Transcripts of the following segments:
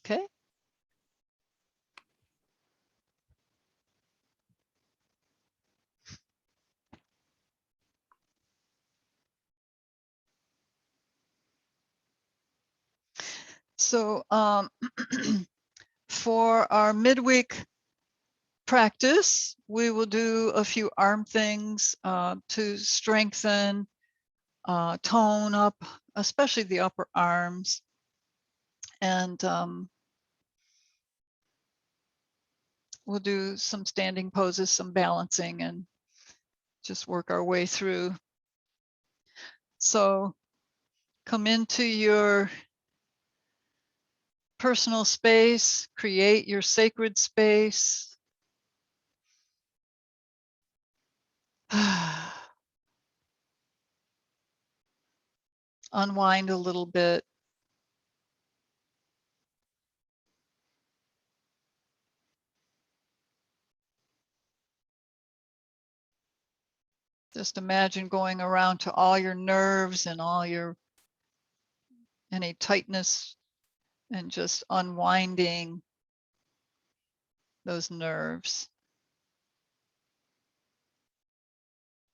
Okay. So for our midweek practice, we will do a few arm things to strengthen, tone up, especially the upper arms. And we'll do some standing poses, some balancing, and just work our way through. So come into your personal space, create your sacred space. Unwind a little bit. Just imagine going around to all your nerves and all your any tightness and just unwinding those nerves.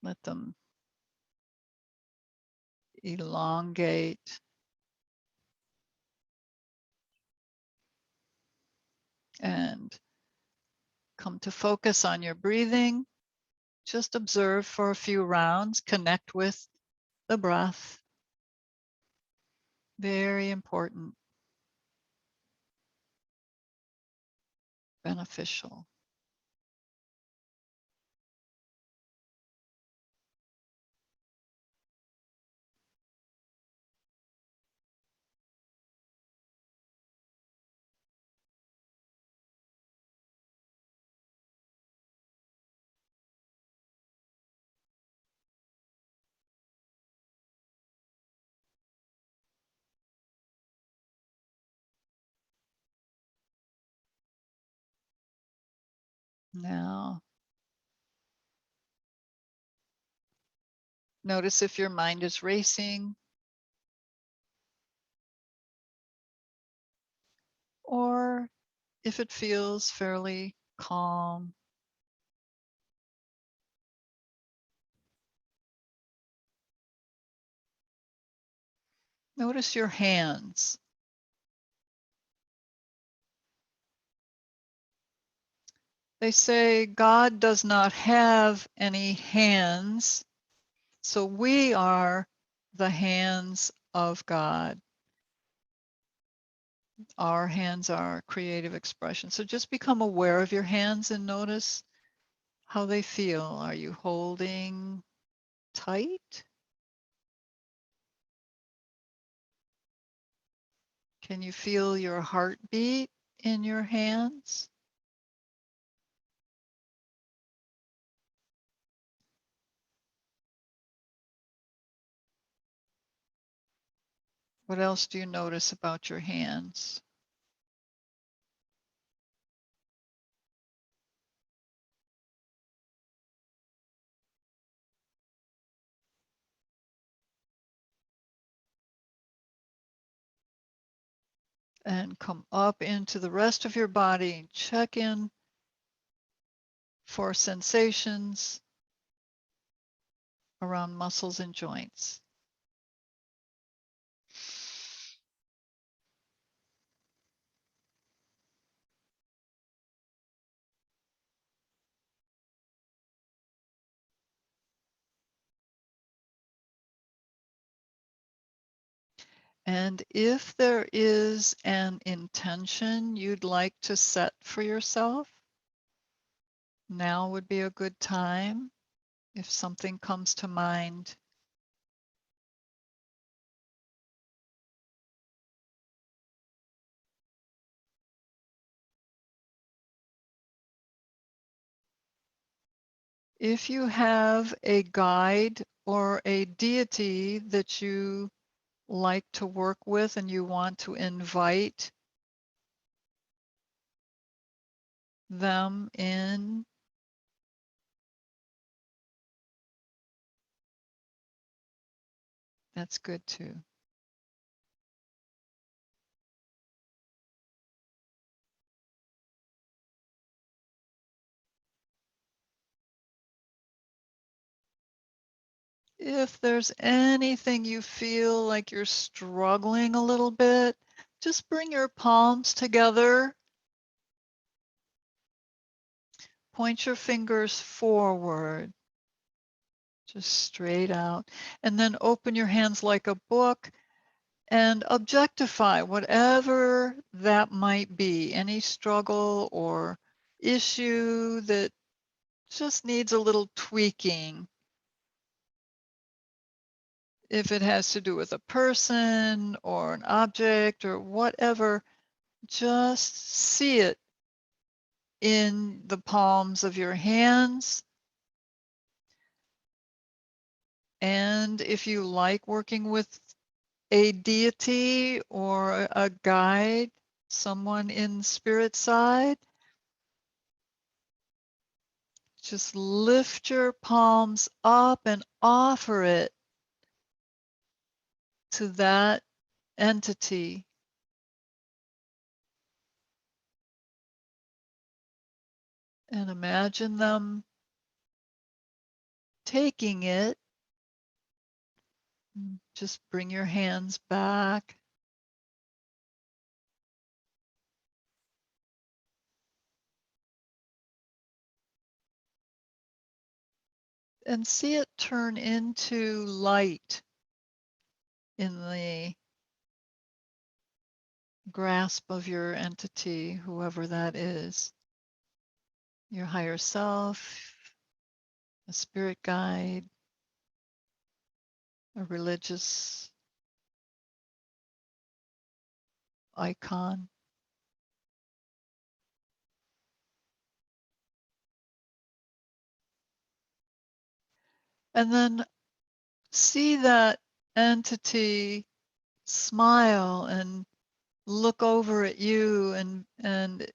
Let them elongate. And come to focus on your breathing. Just observe for a few rounds, connect with the breath. Very important. Beneficial. Now, notice if your mind is racing or if it feels fairly calm. Notice your hands. They say God does not have any hands, so we are the hands of God. Our hands are creative expression. So just become aware of your hands and notice how they feel. Are you holding tight? Can you feel your heartbeat in your hands? What else do you notice about your hands? And come up into the rest of your body and check in for sensations around muscles and joints. And if there is an intention you'd like to set for yourself, now would be a good time if something comes to mind. If you have a guide or a deity that you like to work with and you want to invite them in, that's good too. If there's anything you feel like you're struggling a little bit, just bring your palms together. Point your fingers forward, just straight out, and then open your hands like a book and objectify whatever that might be, any struggle or issue that just needs a little tweaking. If it has to do with a person or an object or whatever, just see it in the palms of your hands. And if you like working with a deity or a guide, someone in spirit side, just lift your palms up and offer it to that entity. And imagine them taking it. Just bring your hands back. And see it turn into light in the grasp of your entity, whoever that is, your higher self, a spirit guide, a religious icon. And then see that entity smile and look over at you, and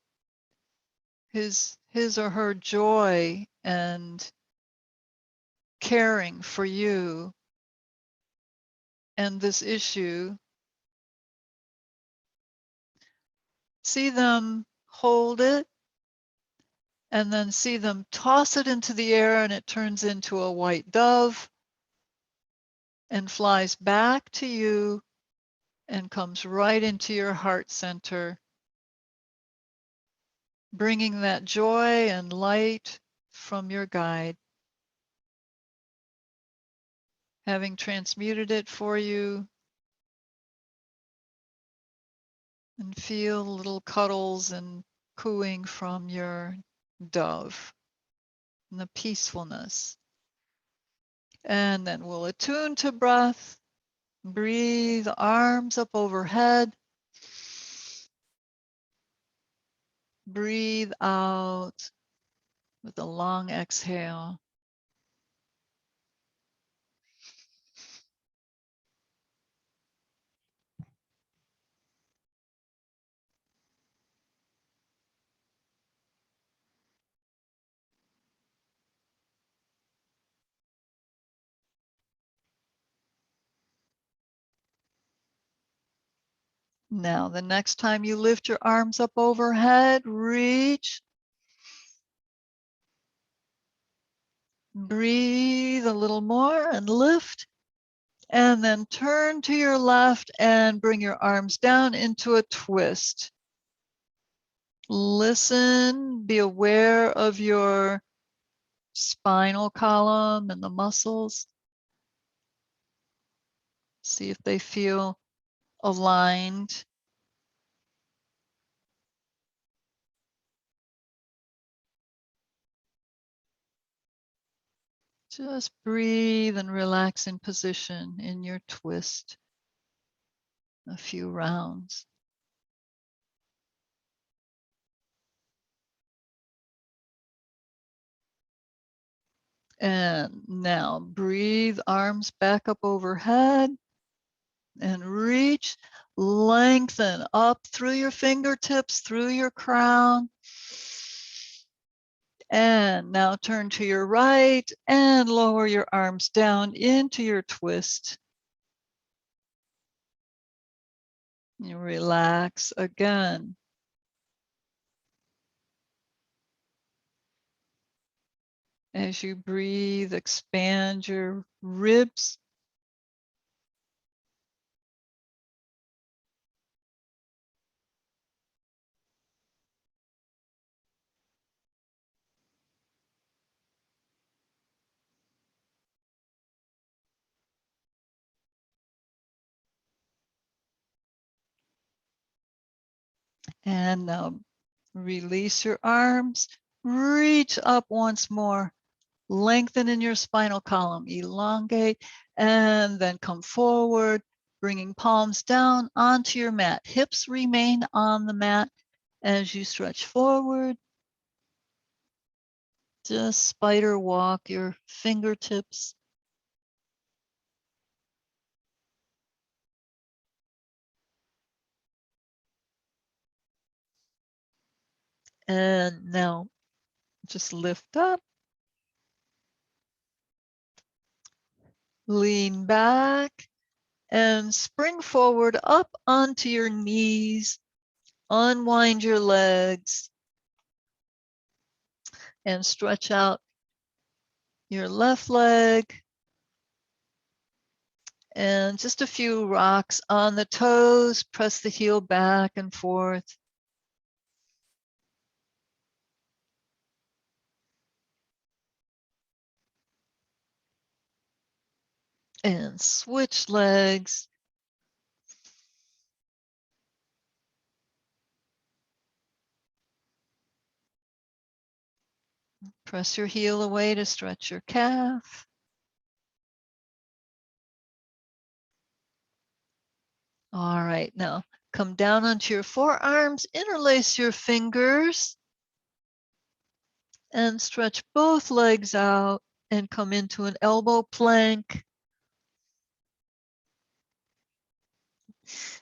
his or her joy and caring for you and this issue. See them hold it and then see them toss it into the air, and it turns into a white dove and flies back to you and comes right into your heart center, bringing that joy and light from your guide. Having transmuted it for you, and feel little cuddles and cooing from your dove and the peacefulness. And then we'll attune to breath. Breathe, arms up overhead. Breathe out with a long exhale. Now, the next time you lift your arms up overhead, reach. Breathe a little more and lift. And then turn to your left and bring your arms down into a twist. Listen, be aware of your spinal column and the muscles. See if they feel aligned. Just breathe and relax in position in your twist a few rounds. And now breathe, arms back up overhead and reach, lengthen up through your fingertips, through your crown. And now turn to your right and lower your arms down into your twist. You relax again. As you breathe, expand your ribs. And now release your arms. Reach up once more. Lengthen in your spinal column. Elongate and then come forward, bringing palms down onto your mat. Hips remain on the mat as you stretch forward. Just spider walk your fingertips. And now just lift up, lean back, and spring forward up onto your knees. Unwind your legs and stretch out your left leg. And just a few rocks on the toes. Press the heel back and forth. And switch legs. Press your heel away to stretch your calf. All right, now come down onto your forearms, interlace your fingers, and stretch both legs out and come into an elbow plank.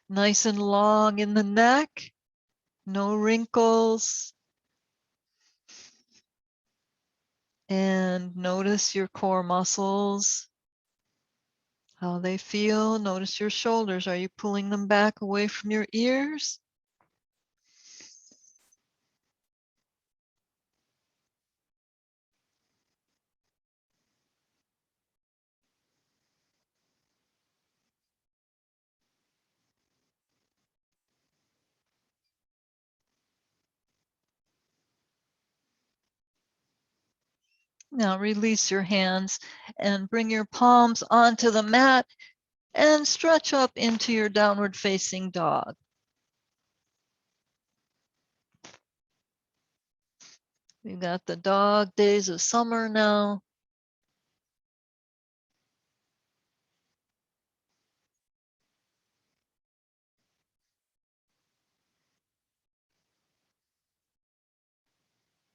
Nice and long in the neck, no wrinkles. And notice your core muscles, how they feel. Notice your shoulders. Are you pulling them back away from your ears? Now release your hands and bring your palms onto the mat and stretch up into your downward facing dog. We've got the dog days of summer now.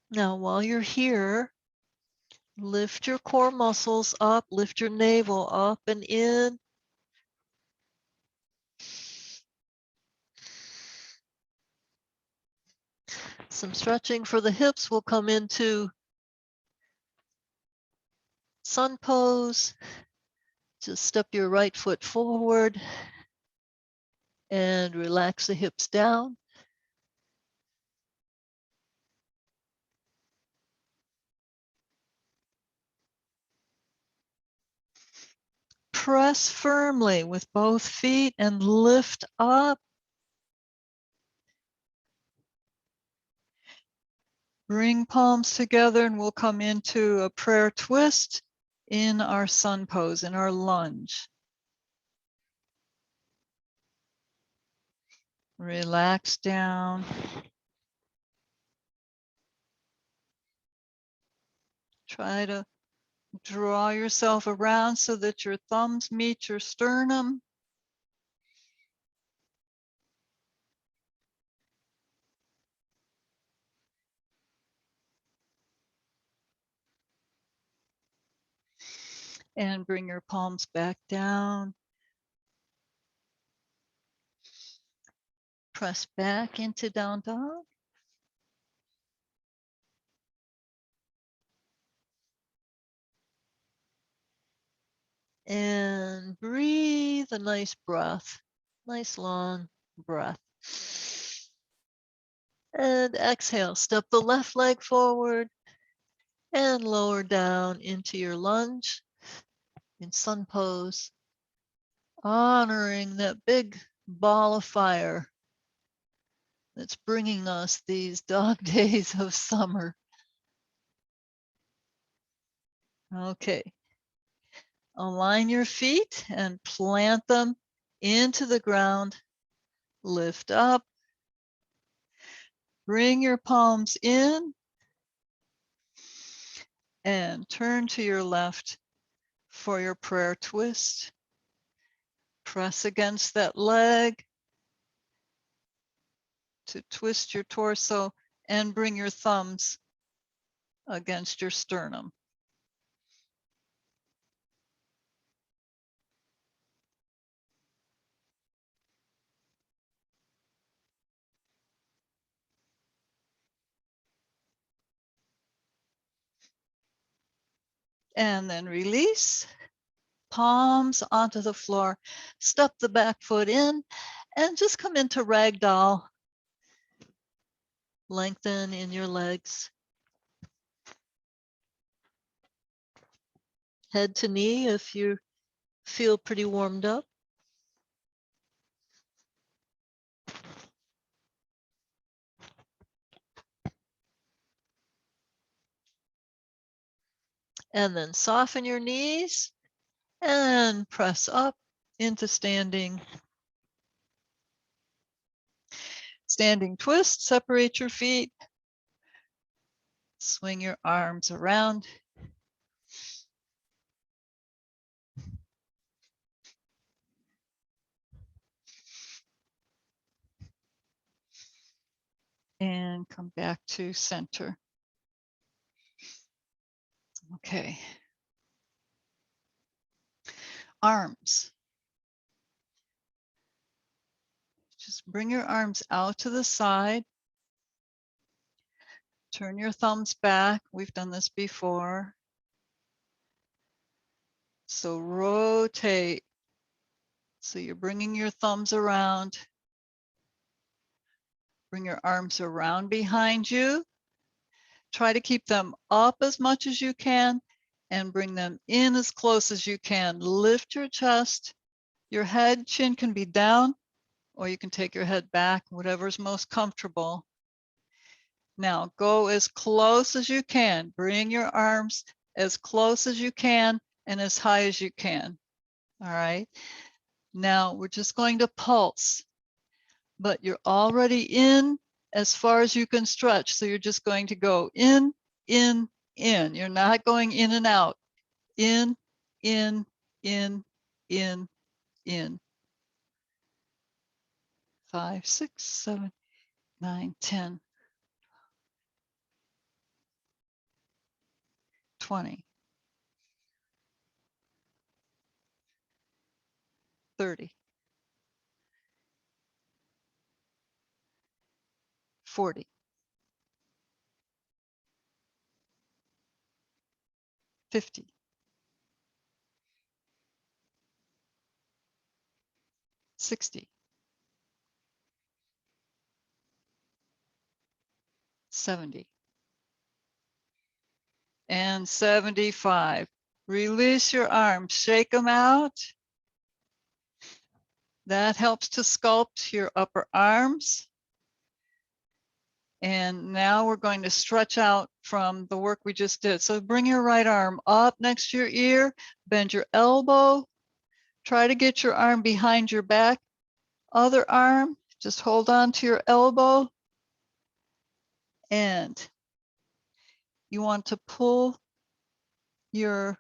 Now, while you're here, lift your core muscles up, lift your navel up and in. Some stretching for the hips will come into sun pose. Just step your right foot forward and relax the hips down. Press firmly with both feet and lift up. Bring palms together and we'll come into a prayer twist in our sun pose, in our lunge. Relax down. Try to draw yourself around so that your thumbs meet your sternum. And bring your palms back down. Press back into down dog. And breathe a nice breath, nice long breath. And exhale, step the left leg forward, And lower down into your lunge in sun pose, honoring that big ball of fire that's bringing us these dog days of summer. Okay. Align your feet and plant them into the ground. Lift up. Bring your palms in and turn to your left for your prayer twist. Press against that leg to twist your torso and bring your thumbs against your sternum. And then release. Palms onto the floor. Step the back foot in and just come into ragdoll. Lengthen in your legs. Head to knee if you feel pretty warmed up. And then soften your knees and press up into standing. Standing twist, separate your feet. Swing your arms around. And come back to center. Okay. Arms. Just bring your arms out to the side. Turn your thumbs back. We've done this before. So rotate. So you're bringing your thumbs around. Bring your arms around behind you. Try to keep them up as much as you can and bring them in as close as you can. Lift your chest. Your head, chin can be down, or you can take your head back, whatever's most comfortable. Now go as close as you can. Bring your arms as close as you can and as high as you can. All right. Now we're just going to pulse, but you're already in as far as you can stretch. So you're just going to go in, in, in. You're not going in and out. In, in, in, in, in. 5, 6, 7, 9, 10, 20, 30, 40, 50, 60, 70, and 75. Release your arms, shake them out. That helps to sculpt your upper arms. And now we're going to stretch out from the work we just did. So bring your right arm up next to your ear, bend your elbow, try to get your arm behind your back. Other arm, just hold on to your elbow. And you want to pull your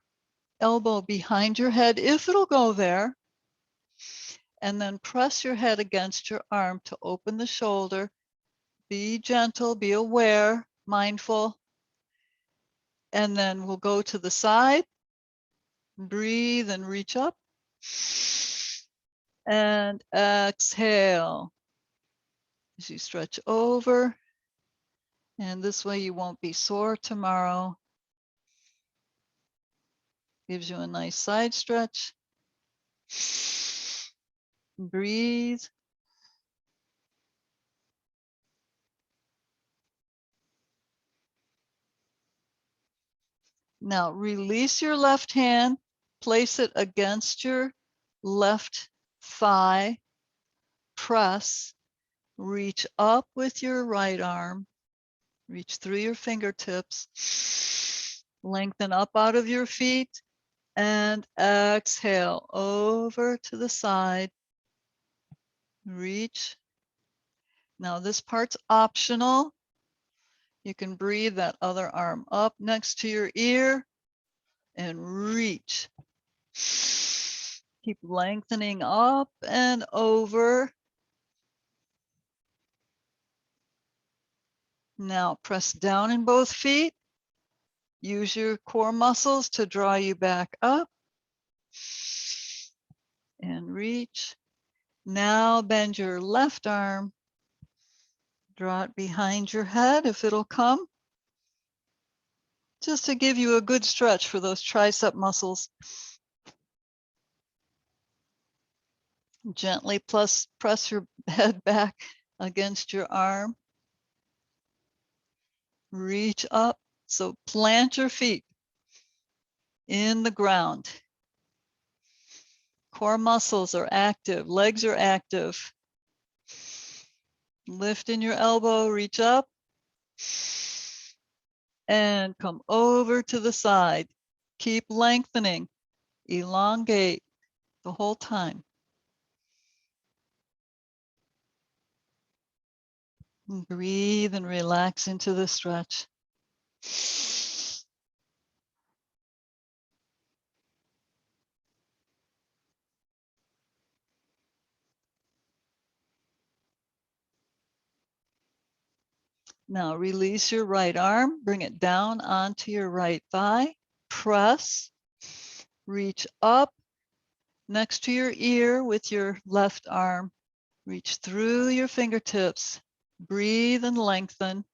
elbow behind your head, if it'll go there. And then press your head against your arm to open the shoulder. Be gentle, be aware, mindful. And then we'll go to the side. Breathe and reach up. And exhale as you stretch over. And this way you won't be sore tomorrow. Gives you a nice side stretch. Breathe. Now release your left hand, place it against your left thigh, press, reach up with your right arm, reach through your fingertips, lengthen up out of your feet, and exhale over to the side. Reach. Now this part's optional. You can breathe that other arm up next to your ear and reach. Keep lengthening up and over. Now press down in both feet. Use your core muscles to draw you back up. And reach. Now bend your left arm. Draw it behind your head if it'll come. Just to give you a good stretch for those tricep muscles. Gently press your head back against your arm. Reach up. So plant your feet in the ground. Core muscles are active, legs are active. Lift in your elbow, reach up. And come over to the side. Keep lengthening, elongate the whole time. And breathe and relax into the stretch. Now release your right arm, bring it down onto your right thigh, press, reach up next to your ear with your left arm, reach through your fingertips, breathe and lengthen.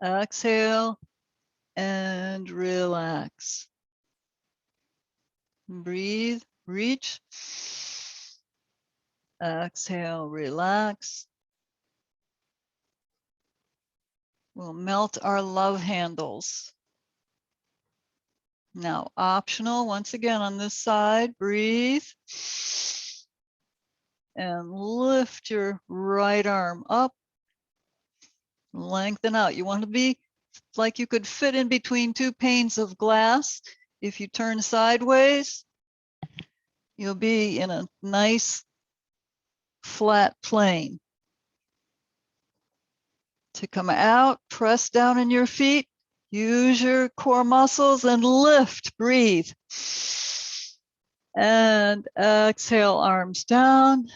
Exhale and relax. Breathe, reach. Exhale, relax. We'll melt our love handles. Now, optional, once again on this side, breathe. And lift your right arm up. Lengthen out. You want to be like you could fit in between two panes of glass. If you turn sideways, you'll be in a nice flat plane. To come out, press down in your feet, use your core muscles and lift, breathe. And exhale, arms down.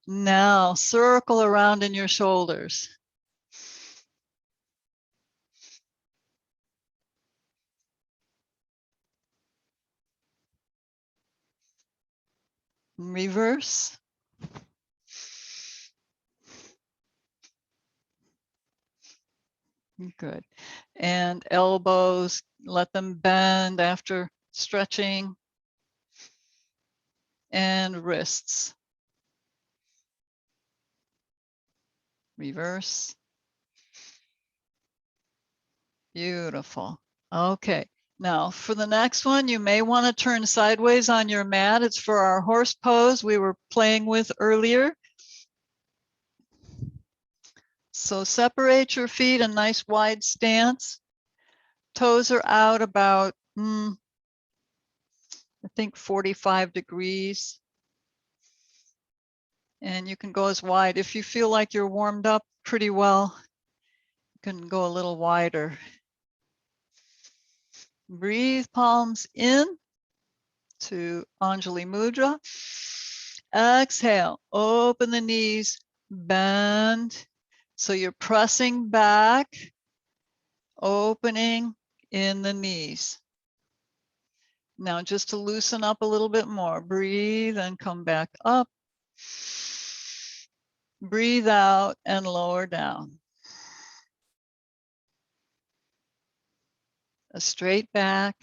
Now circle around in your shoulders. Reverse. Good. And elbows, let them bend after stretching. And wrists. Reverse. Beautiful. Okay. Now for the next one, you may want to turn sideways on your mat. It's for our horse pose we were playing with earlier. So separate your feet, a nice wide stance. Toes are out about, I think 45 degrees. And you can go as wide. If you feel like you're warmed up pretty well, you can go a little wider. Breathe, palms in to Anjali Mudra. Exhale, open the knees, bend. So you're pressing back, opening in the knees. Now just to loosen up a little bit more, breathe and come back up. Breathe out and lower down. A straight back.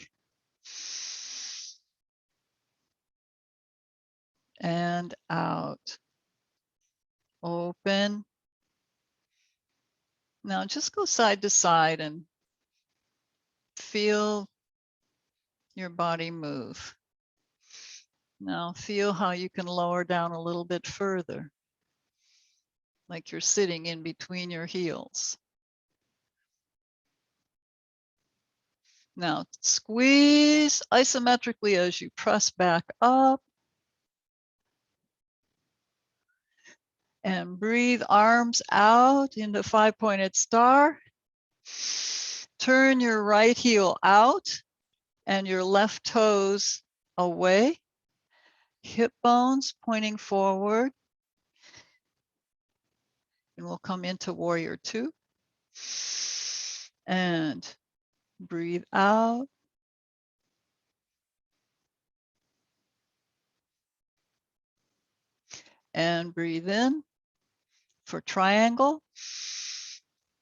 And out. Open. Now just go side to side and Feel your body move. Now feel how you can lower down a little bit further, like you're sitting in between your heels. Now squeeze isometrically as you press back up. And breathe arms out into 5-pointed star. Turn your right heel out and your left toes away. Hip bones pointing forward. And we'll come into warrior 2. And breathe out. And breathe in for triangle.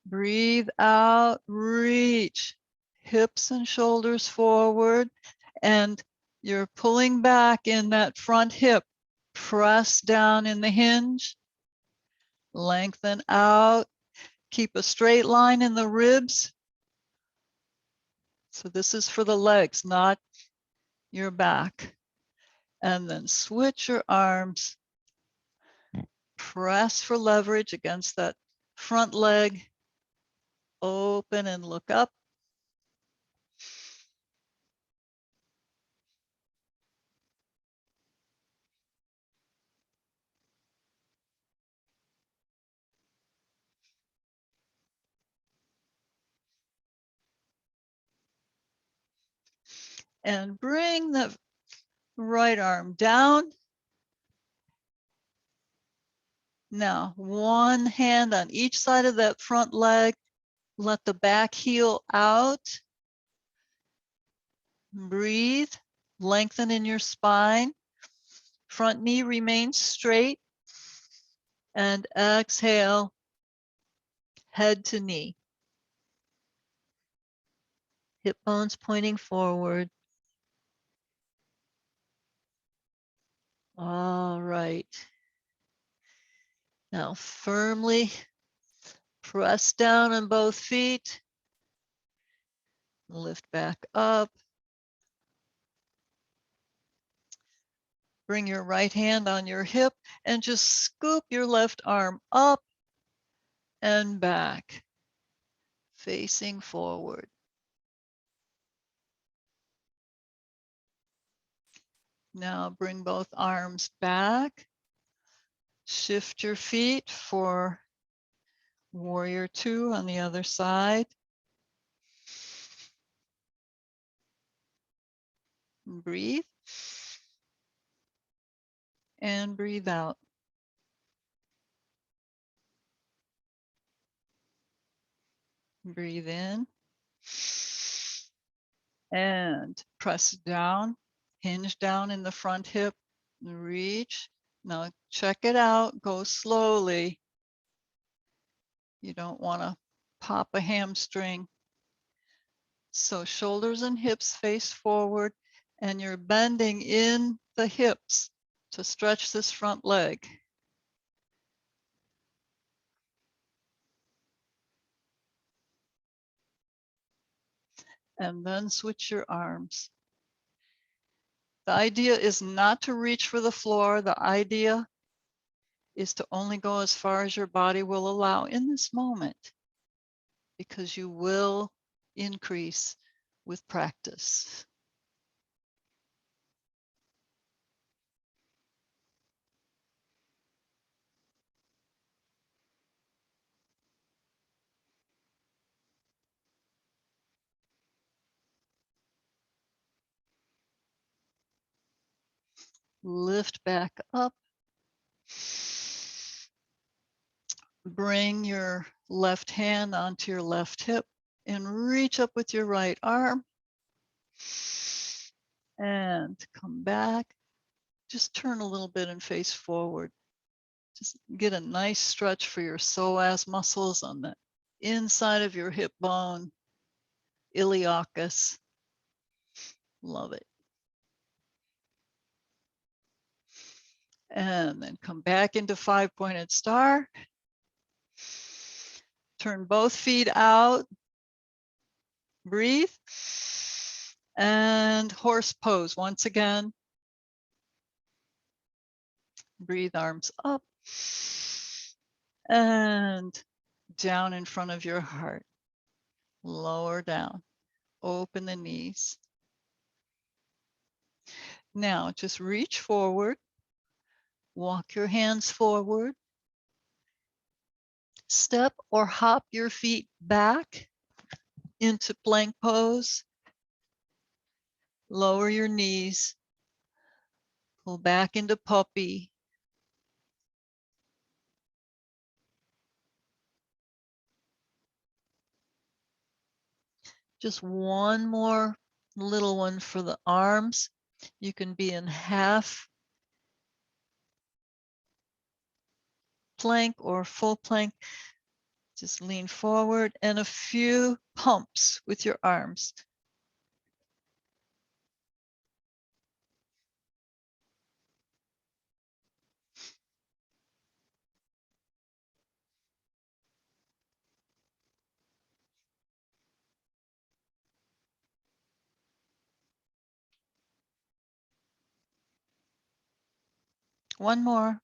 Breathe out, reach hips and shoulders forward, and you're pulling back in that front hip. Press down in the hinge, lengthen out, keep a straight line in the ribs. So this is for the legs, not your back. And then switch your arms, press for leverage against that front leg, open and look up. And bring the right arm down. Now, one hand on each side of that front leg. Let the back heel out. Breathe. Lengthen in your spine. Front knee remains straight. And exhale, head to knee. Hip bones pointing forward. All right. Now firmly press down on both feet. Lift back up. Bring your right hand on your hip and just scoop your left arm up and back, facing forward. Now bring both arms back. Shift your feet for warrior 2 on the other side. Breathe. And breathe out. Breathe in. And press down. Hinge down in the front hip. Reach. Now check it out. Go slowly. You don't want to pop a hamstring. So shoulders and hips face forward, and you're bending in the hips to stretch this front leg. And then switch your arms. The idea is not to reach for the floor. The idea is to only go as far as your body will allow in this moment, because you will increase with practice. Lift back up. Bring your left hand onto your left hip and reach up with your right arm. And come back. Just turn a little bit and face forward. Just get a nice stretch for your psoas muscles on the inside of your hip bone, iliacus. Love it. And then come back into 5-pointed star. Turn both feet out. Breathe. And horse pose once again. Breathe, arms up. And down in front of your heart. Lower down. Open the knees. Now just reach forward. Walk your hands forward. Step or hop your feet back into plank pose. Lower your knees. Pull back into puppy. Just one more little one for the arms. You can be in half plank or full plank. Just lean forward and a few pumps with your arms. One more.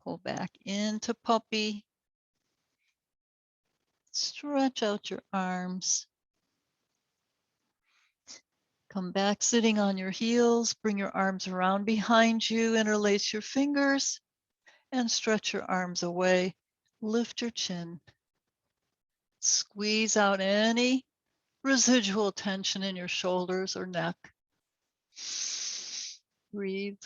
Pull back into puppy. Stretch out your arms. Come back sitting on your heels. Bring your arms around behind you. Interlace your fingers and stretch your arms away. Lift your chin. Squeeze out any residual tension in your shoulders or neck. Breathe.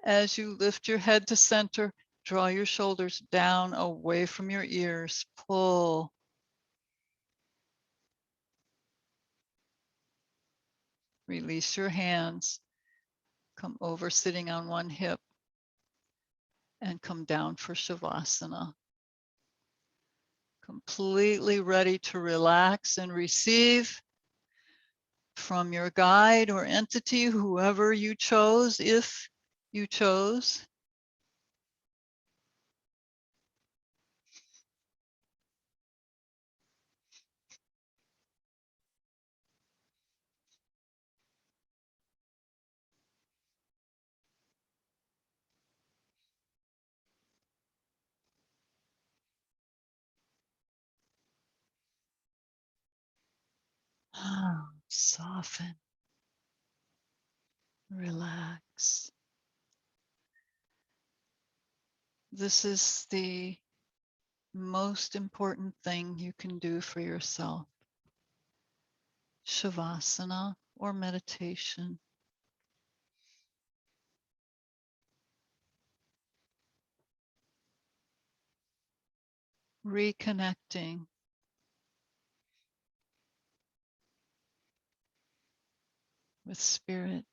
As you lift your head to center, draw your shoulders down away from your ears. Pull. Release your hands. Come over sitting on one hip and come down for Shavasana. Completely ready to relax and receive from your guide or entity, whoever you chose, if you chose. Soften, relax. This is the most important thing you can do for yourself. Shavasana or meditation. Reconnecting with spirit.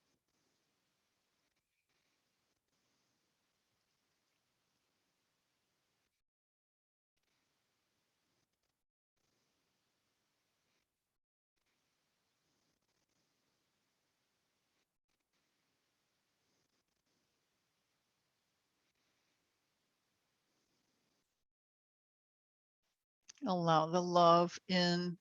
Allow the love in.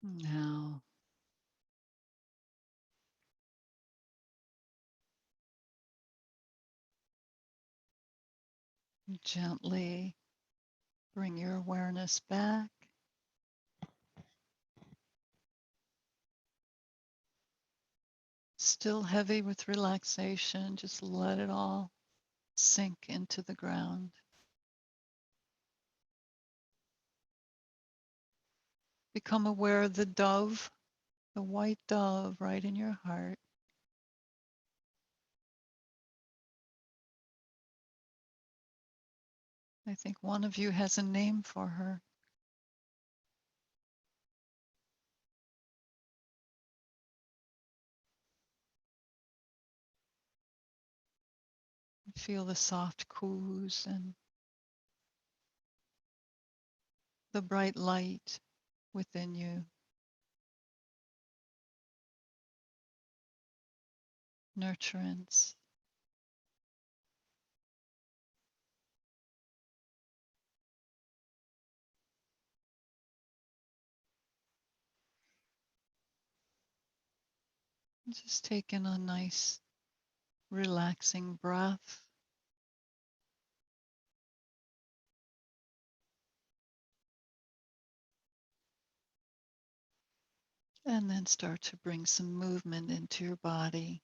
Now, gently bring your awareness back. Still heavy with relaxation, just let it all sink into the ground. Become aware of the dove, the white dove right in your heart. I think one of you has a name for her. Feel the soft coos and the bright light within you. Nurturance. Just take in a nice, relaxing breath. And then start to bring some movement into your body.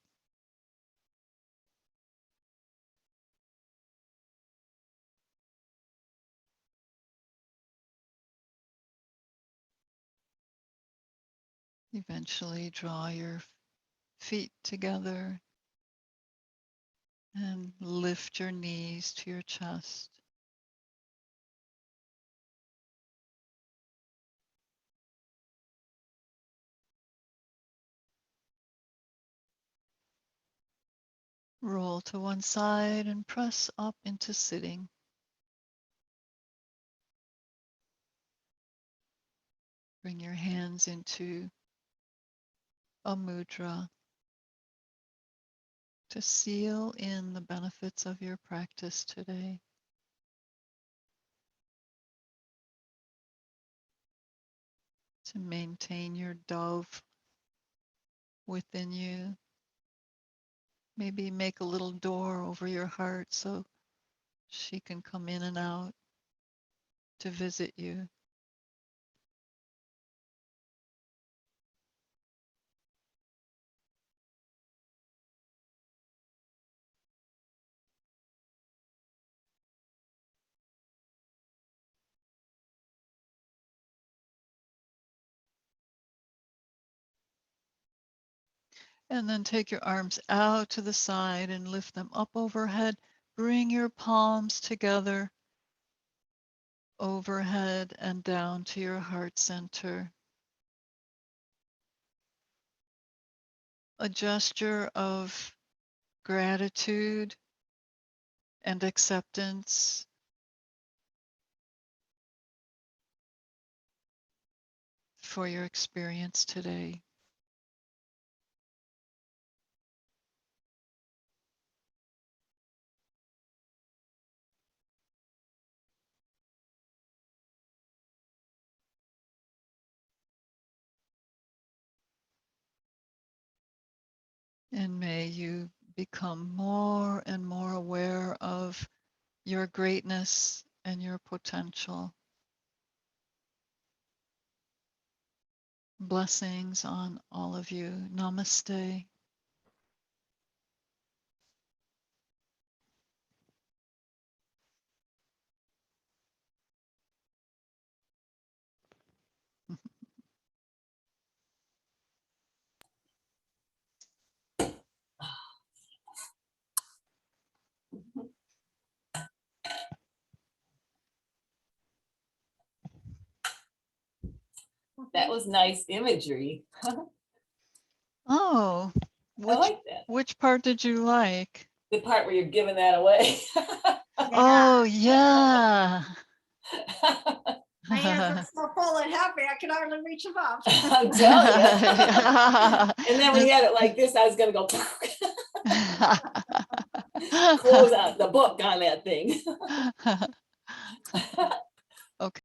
Eventually draw your feet together and lift your knees to your chest. Roll to one side and press up into sitting. Bring your hands into a mudra to seal in the benefits of your practice today. To maintain your dove within you. Maybe make a little door over your heart so she can come in and out to visit you. And then take your arms out to the side and lift them up overhead. Bring your palms together overhead and down to your heart center. A gesture of gratitude and acceptance for your experience today. And may you become more and more aware of your greatness and your potential. Blessings on all of you. Namaste. That was nice imagery. Oh, I like that. which part did you like? The part where you're giving that away. Oh, yeah. My hands are so full and happy, I can hardly reach them up. I'm telling you. And then when you had it like this, I was going to go close out the book on that thing.